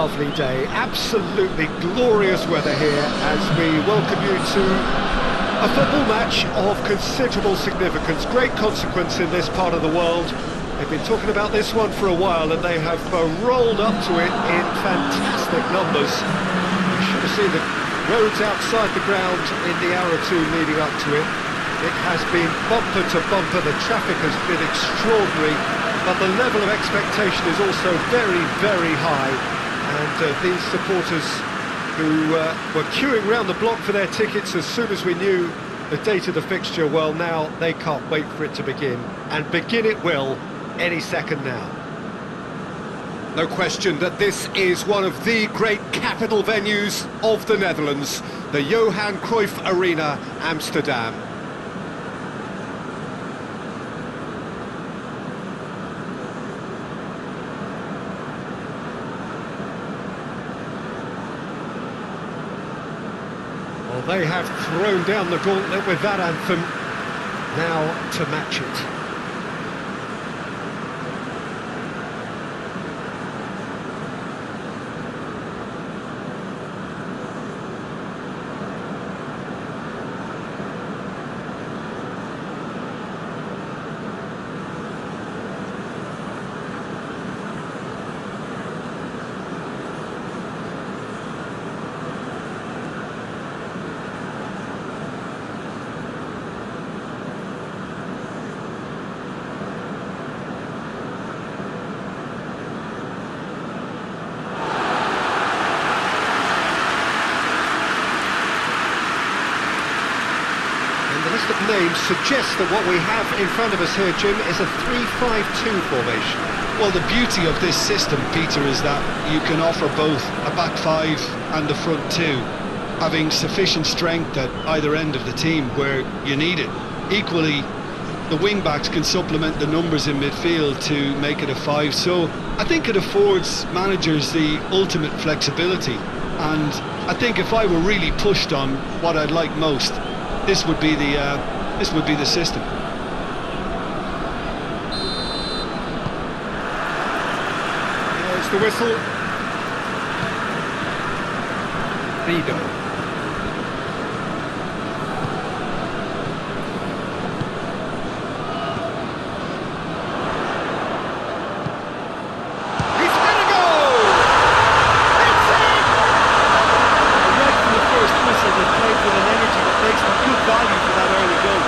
lovely day, absolutely glorious weather here as we welcome you to a football match of considerable significance, great consequence in this part of the world. They've been talking about this one for a while and they have rolled up to it in fantastic numbers. You should have seen the roads outside the ground in the hour or two leading up to it. It has been bumper to bumper, the traffic has been extraordinary, but the level of expectation is also very, very high. And these supporters who were queuing round the block for their tickets as soon as we knew the date of the fixture, well, now they can't wait for it to begin. And begin it will any second now. No question that this is one of the great capital venues of the Netherlands, the Johan Cruyff Arena, Amsterdam. Well, they have thrown down the gauntlet with that anthem. Now to match it. Names suggest that what we have in front of us here, Jim, is a 3-5-2 formation. Well, the beauty of this system, Peter, is that you can offer both a back five and a front two, having sufficient strength at either end of the team where you need it. Equally, the wing-backs can supplement the numbers in midfield to make it a five, so I think it affords managers the ultimate flexibility. And I think if I were really pushed on what I'd like most, this would be the system. Here's the whistle. Rido. He's had a goal! It's in! Right from the first whistle, they played with an energy that makes them good value for that early goal.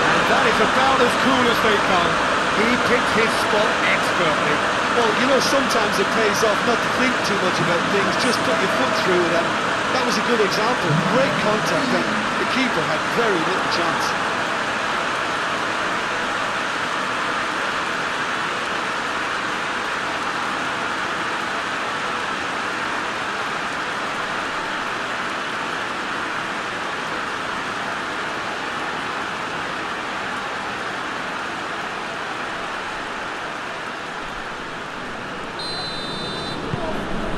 And that is about as cool as they come. He picked his spot expertly. Well, you know, sometimes it pays off not to think too much about things, just put your foot through it, and that was a good example. Great contact, and the keeper had very little chance.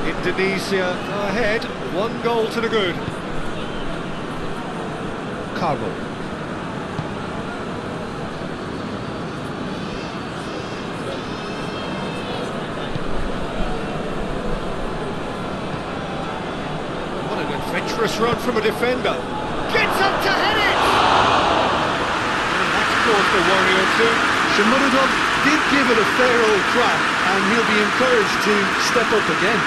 Indonesia ahead, 1 goal to the good. Kamu. What an adventurous run from a defender. Gets up to head it! And that's caused a worry or two. Shomurodov did give it a fair old crack, and he'll be encouraged to step up again.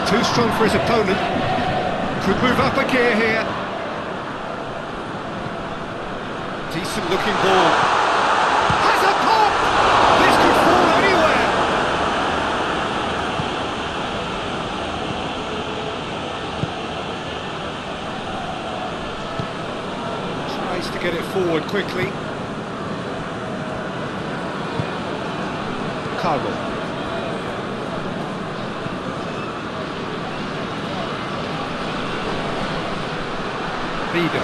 Too strong for his opponent. Could move up a gear here. Decent looking ball. Has a pop! This could fall anywhere! Tries to get it forward quickly. Cargo. Vigo.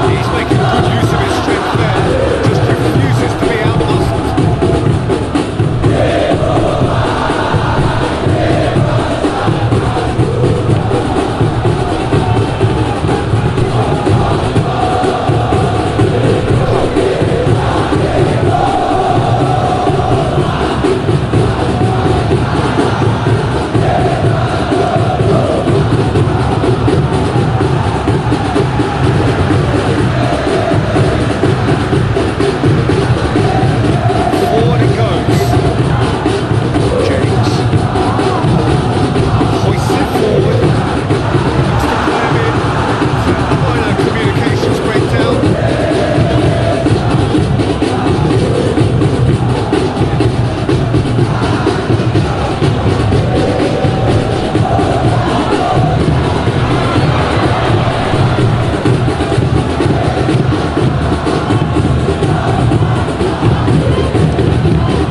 He's making good use of his strength there, just refuses to be outmuscled. Forward it goes. James. Hoists it forward. Looks to play him in. Minor communications breakdown.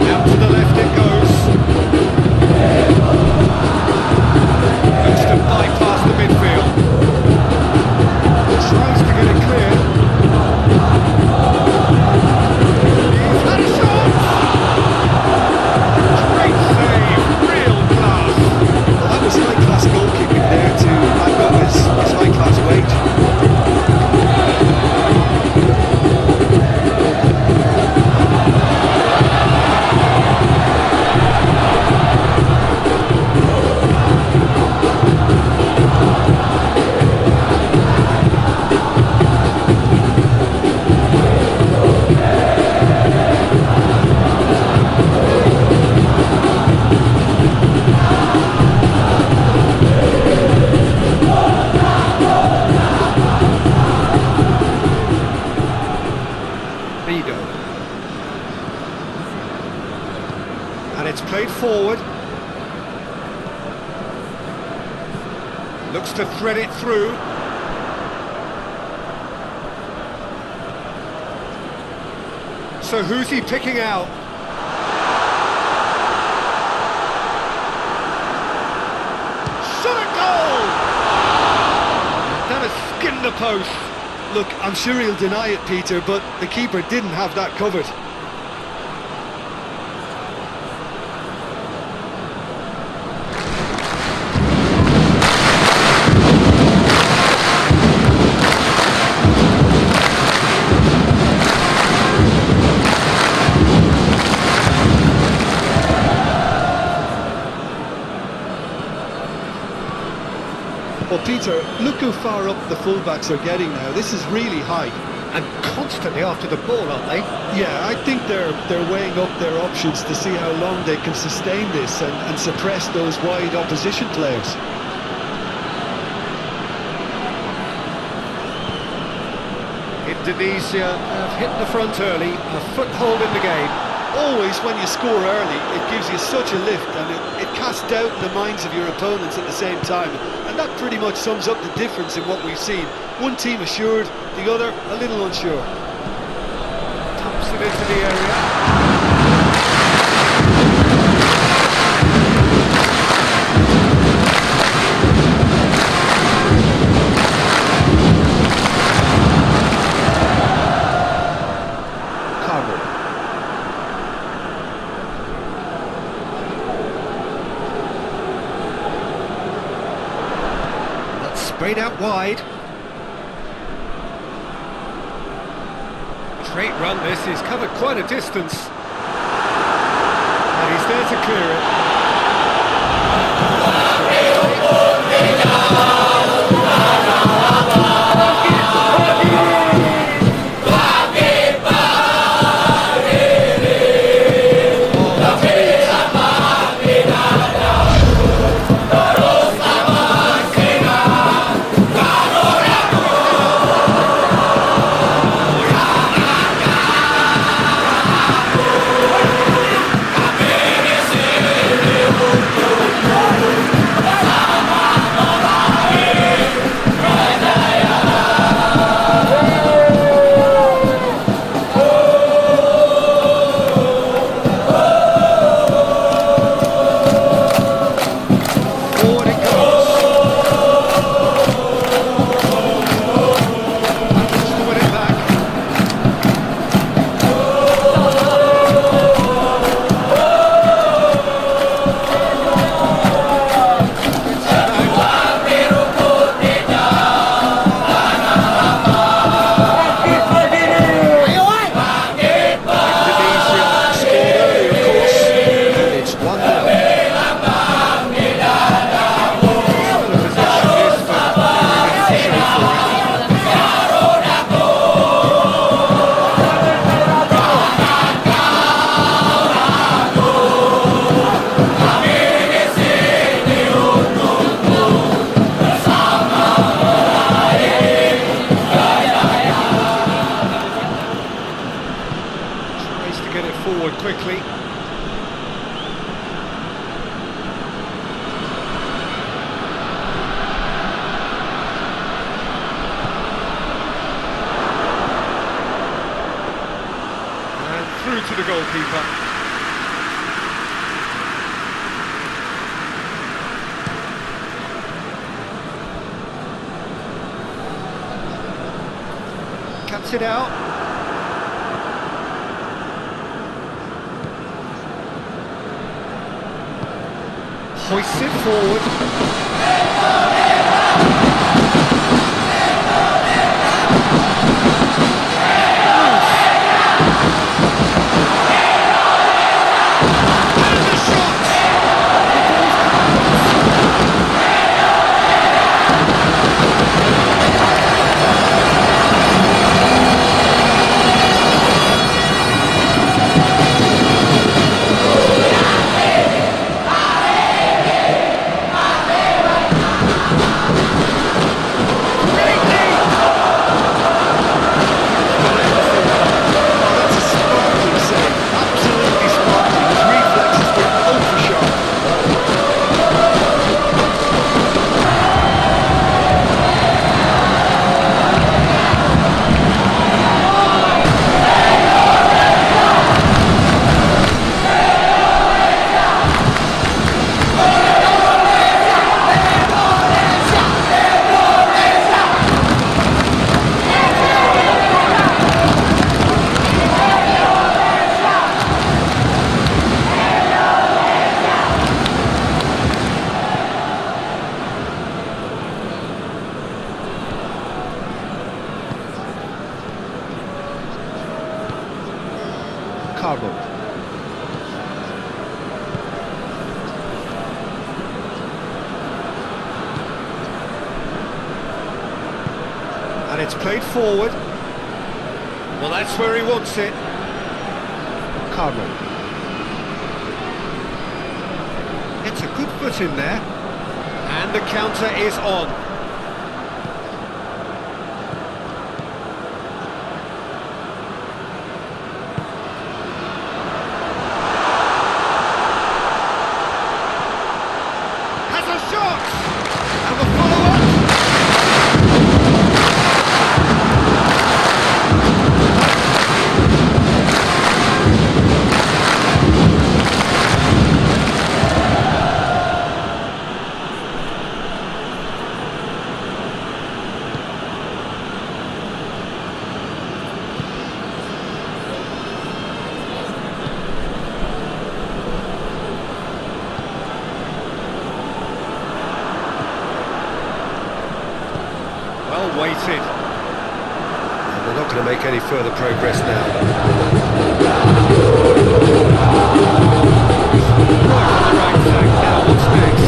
Out to the left it goes. Looks to bypass the midfield. Tries to get it clear. He's had a shot! Great save, real class. Well, that was high-class goalkeeping there to back up his high-class weight. Vigo. And it's played forward. Looks to thread it through. So who's he picking out? Shot at goal! That has skinned the post. Look, I'm sure he'll deny it, Peter, but the keeper didn't have that covered. Well, Peter, look how far up the fullbacks are getting now. This is really high. And constantly after the ball, aren't they? Yeah, I think they're weighing up their options to see how long they can sustain this and suppress those wide opposition players. Indonesia have hit the front early, a foothold in the game. Always when you score early, it gives you such a lift and it casts doubt in the minds of your opponents at the same time. And that pretty much sums up the difference in what we've seen. One team assured, the other a little unsure. Taps it into the area. Sprayed out wide. Great run this, he's covered quite a distance. And he's there to clear it. quickly. And through to the goalkeeper. Cuts it out. Hoists it forward. And it's played forward. Well, that's where he wants it. Carlo. It's a good foot in there. And the counter is on. Has a shot! And the follow-up. Well weighted. And they're not going to make any further progress now. Right on the right flank. Now what's next?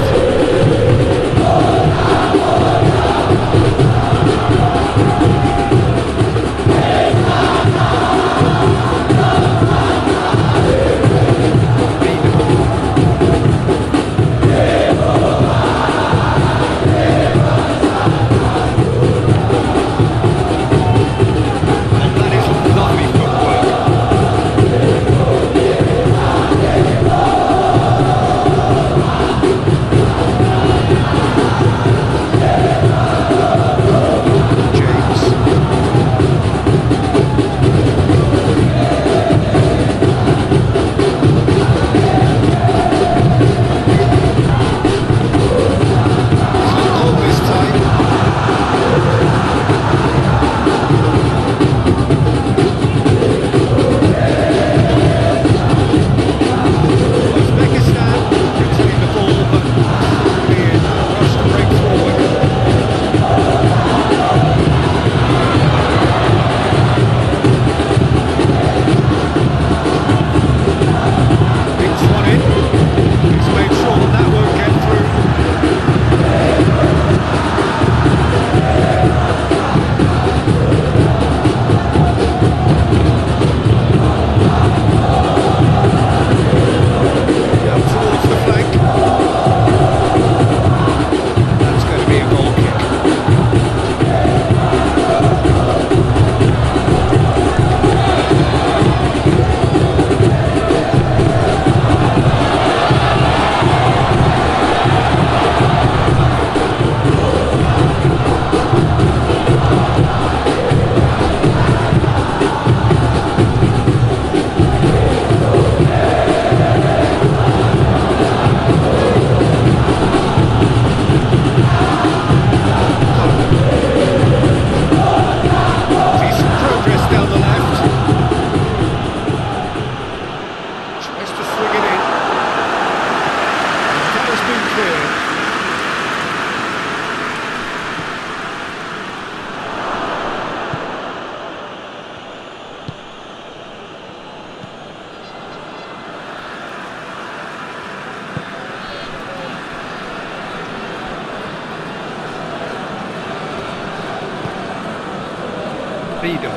Rido.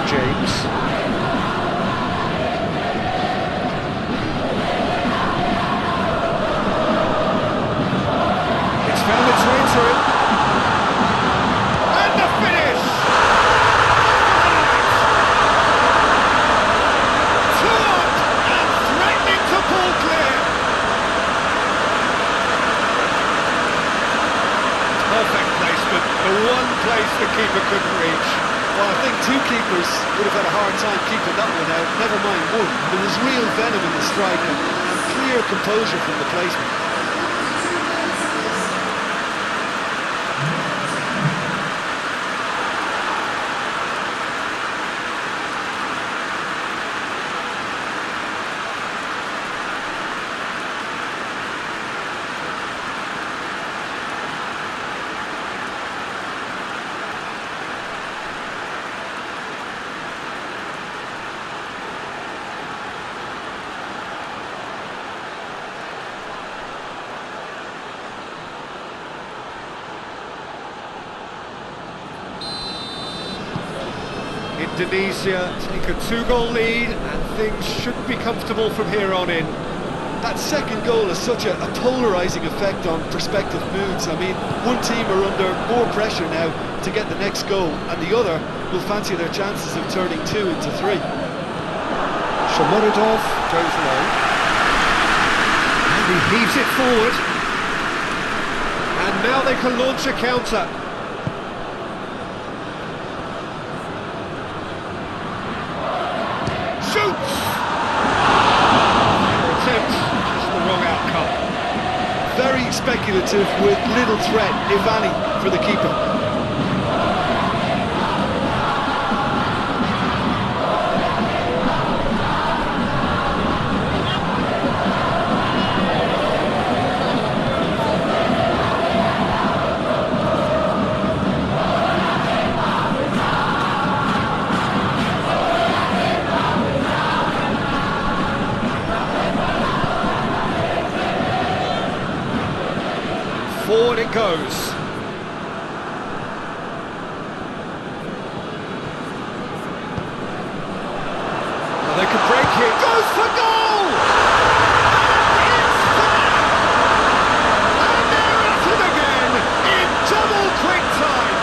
James. It's found its way to him. And the finish! Two up and threatening to pull clear. Perfect placement, the one place the keeper couldn't reach. Well, I think two keepers would have had a hard time keeping that one out, never mind one. There was real venom in the strike and clear composure from the placement. Indonesia take a 2-goal lead and things should be comfortable from here on in. That second goal has such a polarising effect on prospective moods. I mean, one team are under more pressure now to get the next goal, and the other will fancy their chances of turning 2 into 3. Shomorodov goes low. And he heaves it forward. And now they can launch a counter. Shoots! Attempt, just the wrong outcome. Very speculative with little threat, if any, for the keeper. Forward it goes. Well, they could break it. Goes for goal! And it's there! And they're at it again in double quick time.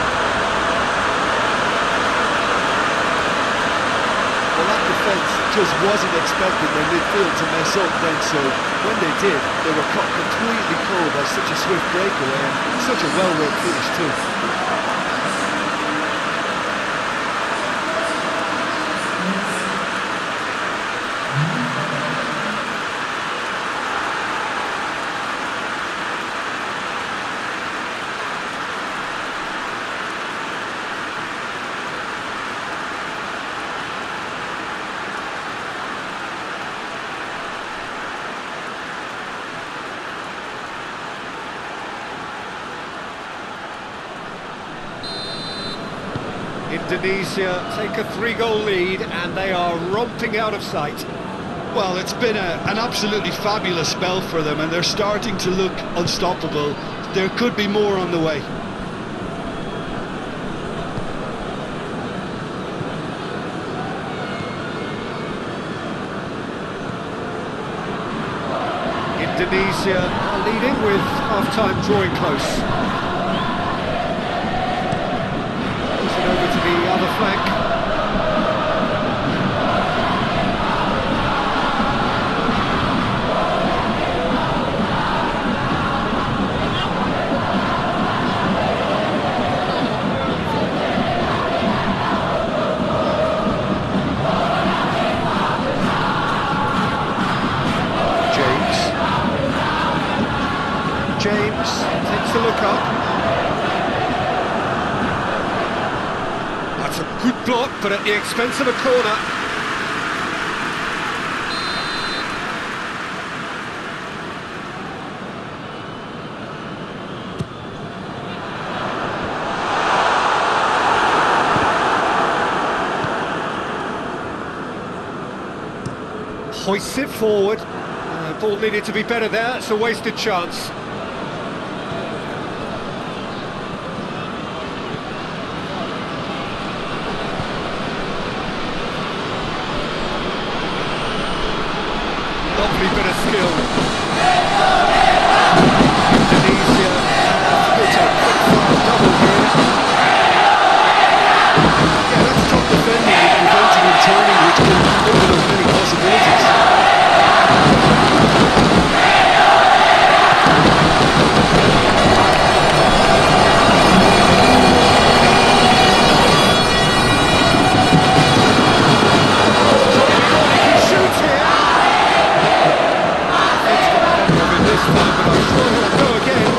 Well, that defence just wasn't expecting their midfield to mess up then, so when they did, they were caught completely cold by such a swift breakaway and such a well-worked finish too. Indonesia take a 3-goal lead and they are romping out of sight. Well, it's been an absolutely fabulous spell for them and they're starting to look unstoppable. There could be more on the way. Indonesia are leading with half-time drawing close. Over to the other flank. James takes a look up. That's a good block, but at the expense of a corner. Hoists it forward. Ball needed to be better there, it's a wasted chance. him this time, but I'm sure he'll go again.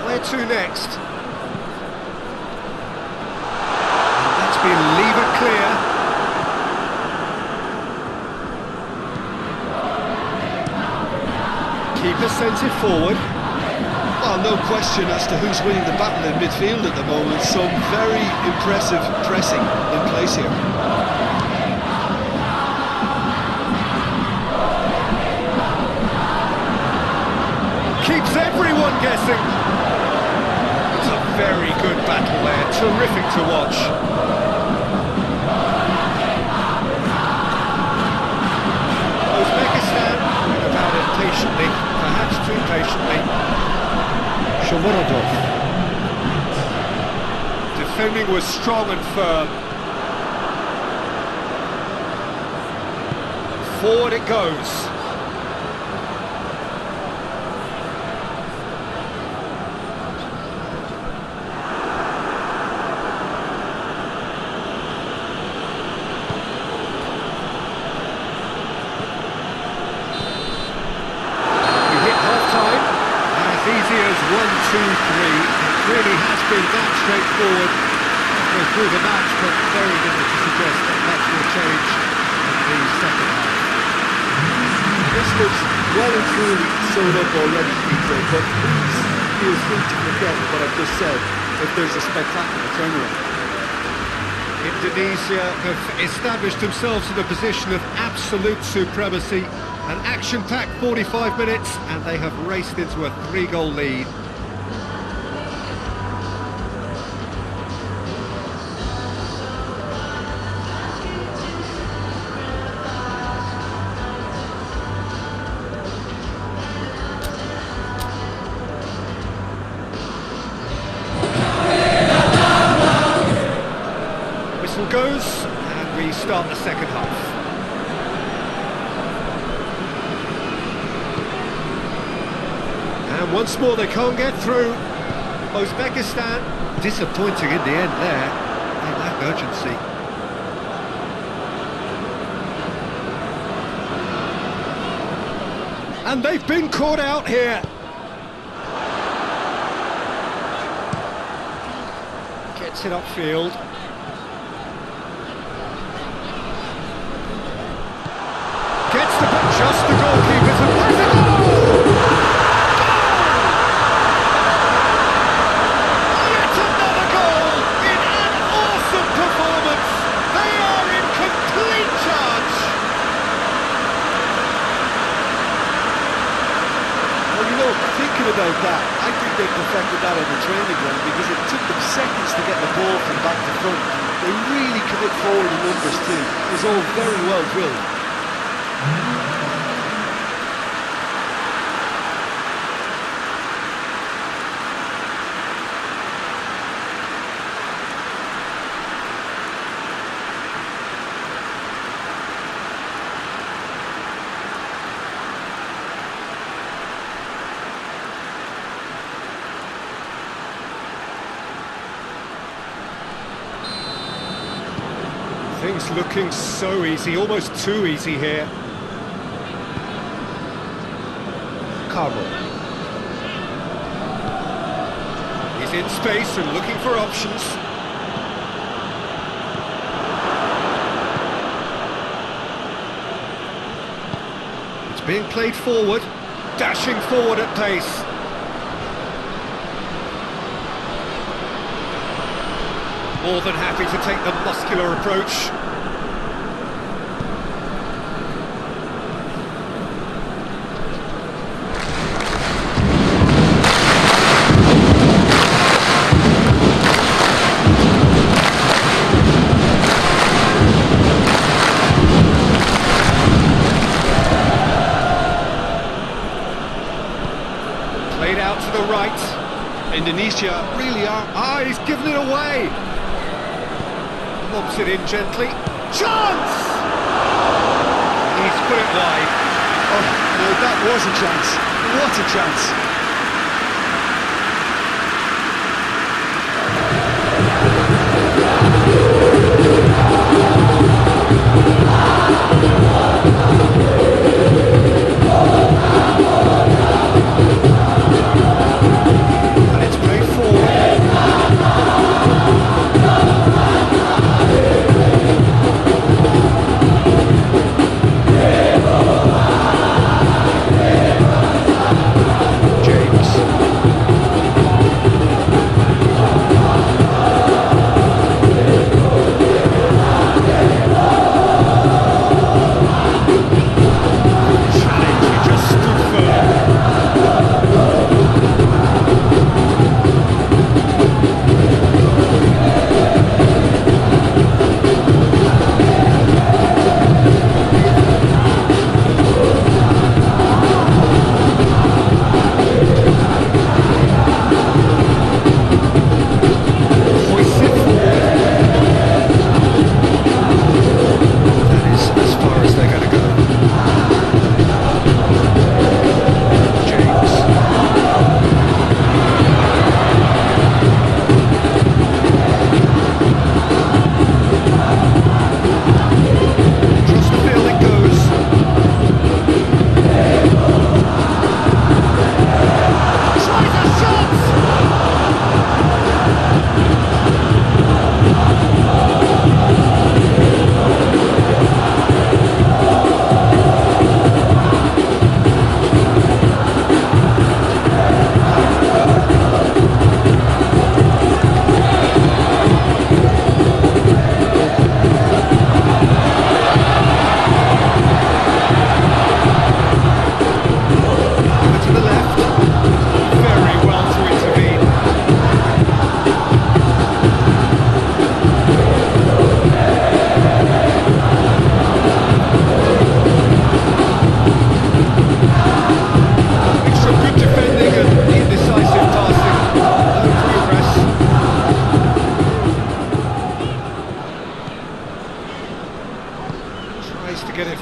Where to next? And that's been levered clear. Keeper sends it forward. Well, no question as to who's winning the battle in midfield at the moment. Some very impressive pressing in place here. Keeps everyone guessing. It's a very good battle there, terrific to watch. Uzbekistan went about it patiently, perhaps too patiently. Shomorodov. Defending was strong and firm. Forward it goes. Really has been that straightforward through the match, but very little to suggest that much will change in the second half. This looks well and truly sewed up already, Peter, but please feel free to forget what I've just said if there's a spectacular turnaround. Indonesia have established themselves in a position of absolute supremacy. An action-packed 45 minutes, and they have raced into a 3-goal lead. Goes, and we start the second half. And once more they can't get through. Uzbekistan disappointing in the end there. They lack urgency. And they've been caught out here. Gets it upfield. Gets the ball, just the goalkeeper's impressive. Yet another goal in an awesome performance. They are in complete charge. Well, you know, thinking about that, I think they perfected that on the training ground because it took them seconds to get the ball from back to front. They really commit forward in numbers too. It was all very well drilled. Things looking so easy, almost too easy here. Kamu. He's in space and looking for options. It's being played forward, dashing forward at pace. More than happy to take the muscular approach. to the right. Indonesia really are. Ah, he's given it away. Lobs it in gently. Chance! He's put it wide. Oh, no, that was a chance. What a chance. And it's played forward.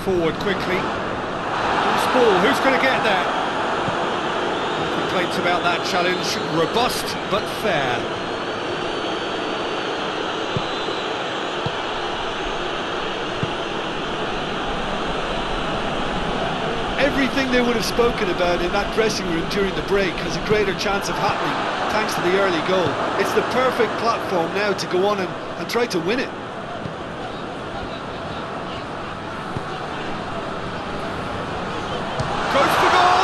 Forward quickly. Loose ball, who's going to get there? No complaints about that challenge. Robust but fair. Everything they would have spoken about in that dressing room during the break has a greater chance of happening thanks to the early goal. It's the perfect platform now to go on and try to win it. Uzbekistan,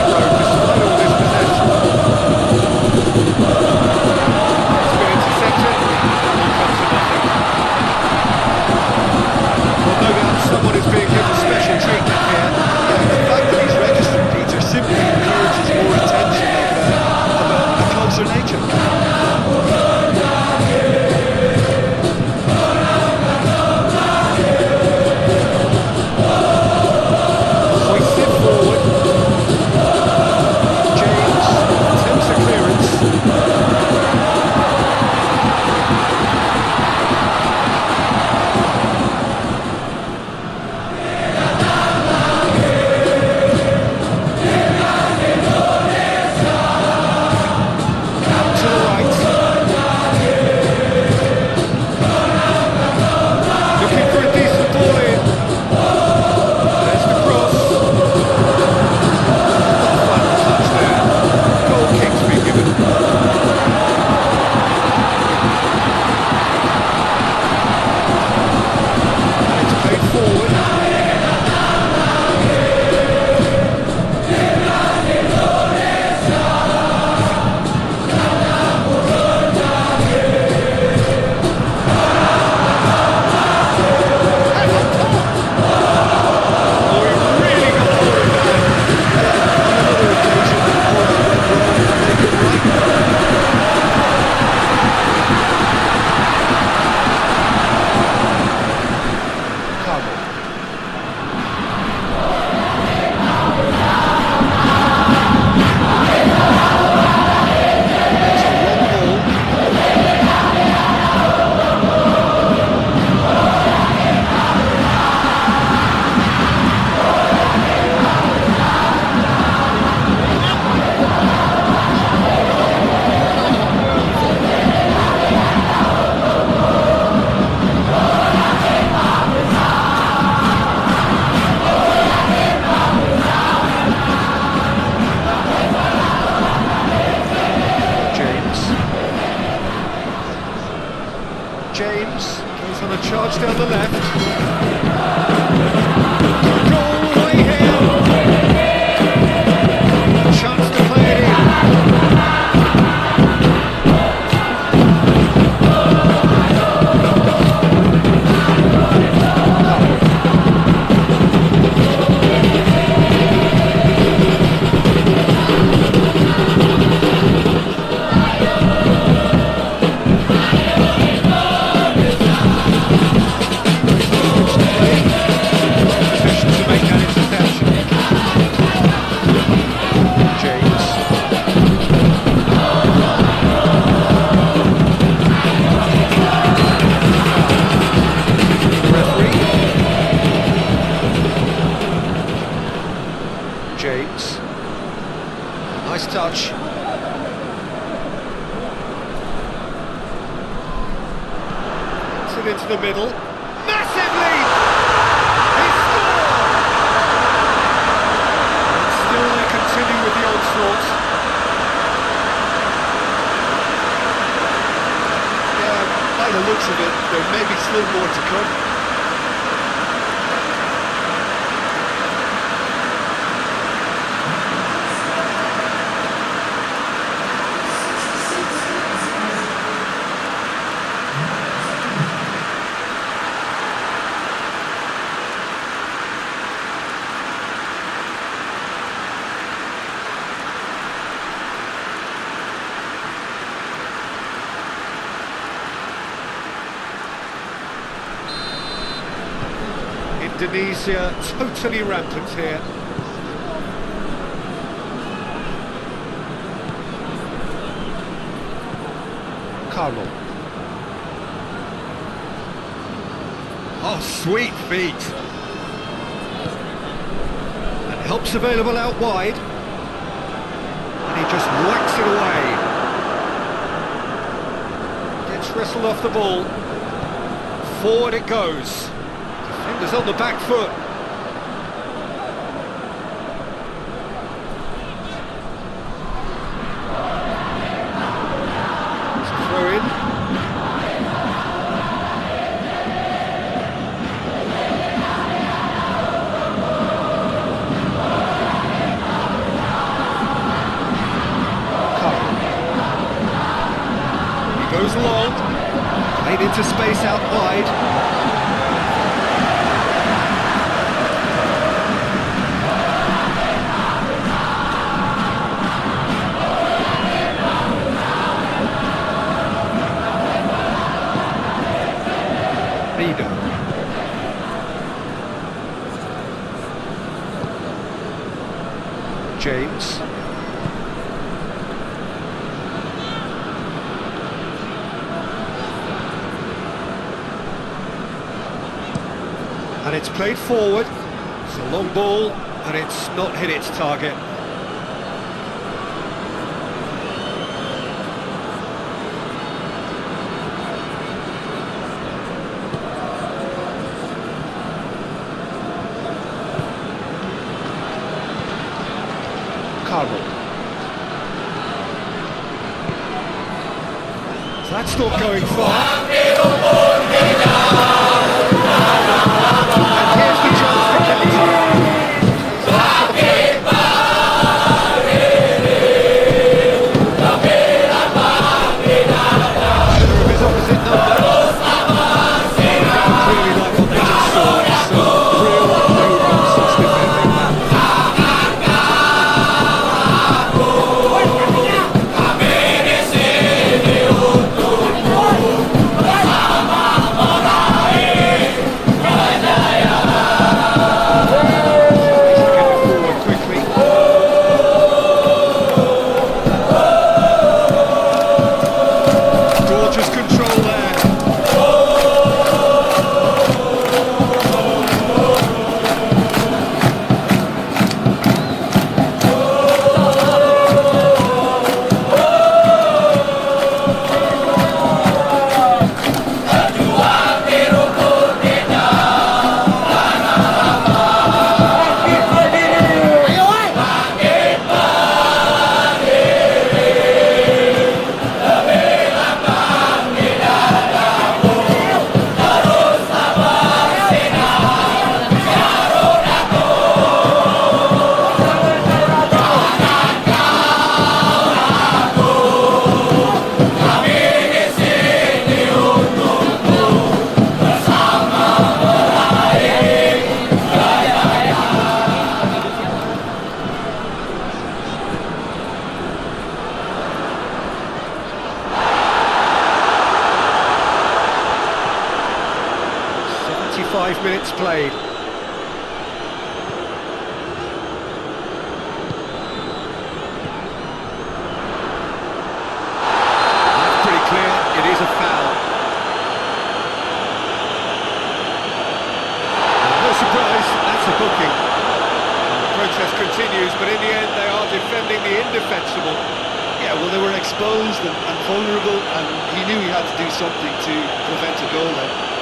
despite all this possession. James goes on a charge down the left. Goal all the way here. Chance to play it in. James, nice touch. Puts it into the middle. Massive lead! He scored! And still they continue with the onslaught. Yeah, by the looks of it, there may be still more to come. Indonesia totally rampant here. Carlo. Oh, sweet feet. And help's available out wide. And he just whacks it away. Gets wrestled off the ball. Forward it goes. Defenders on the back foot. It's a throw in. He goes long. Played into space out wide. James. And it's played forward. It's a long ball, and it's not hit its target. That's not going far. And here's the chance for Kelly. Of his opposite number. Really like what they just saw. It's a real no-nonsense defending that. 5 minutes played. That's pretty clear, it is a foul. No surprise, that's a booking. The protest continues, but in the end they are defending the indefensible. Yeah, well, they were exposed and vulnerable, and he knew he had to do something to prevent a goal then.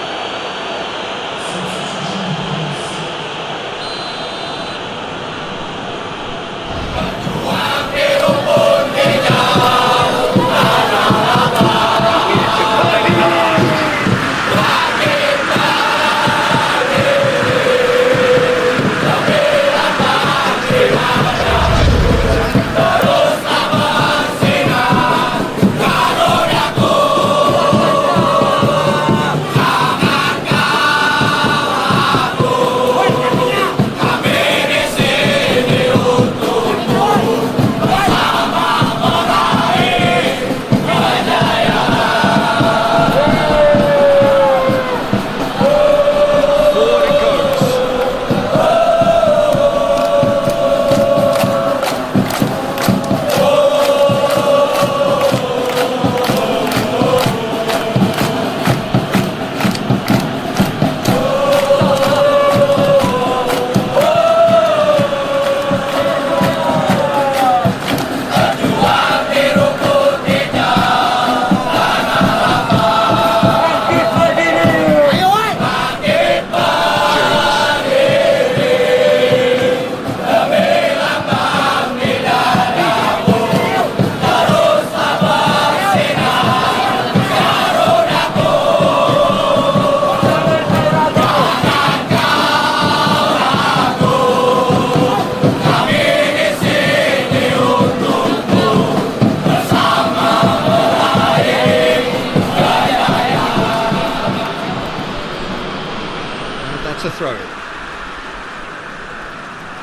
A throw.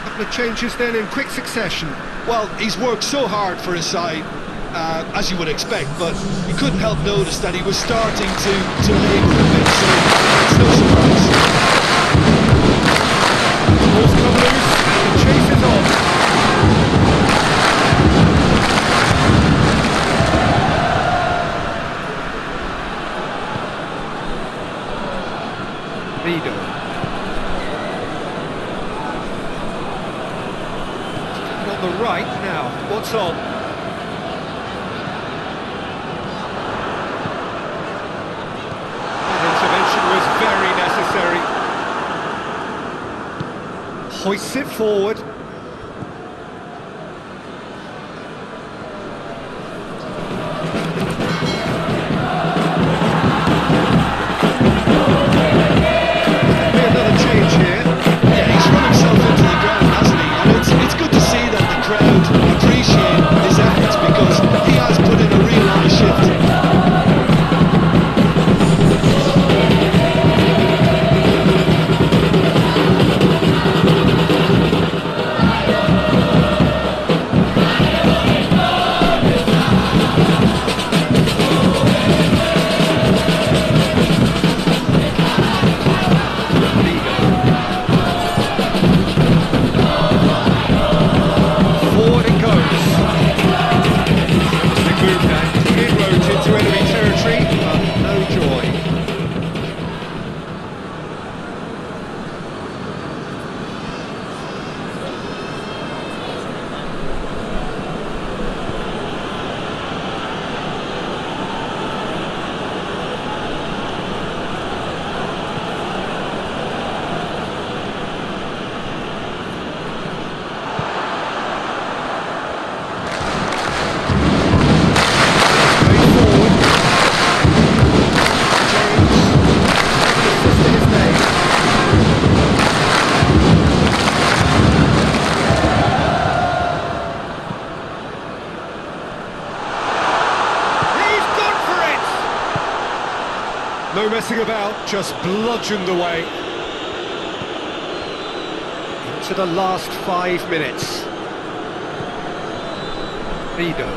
Couple of changes then in quick succession. Well, he's worked so hard for his side, as you would expect, but you couldn't help notice that he was starting to labour a bit, so it's no surprise. Ball's come loose and the chase is on. Vido. On the right now, what's on? That intervention was very necessary. Hoists it forward. Another change here. Yeah, he's run himself into the ground, hasn't he? And it's good to see that the crowd appreciate his efforts, because he has put in a real honest shift. No messing about, just bludgeoned away. Into the last 5 minutes. Vido.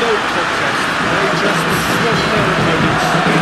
no contest. They just swept their opponents.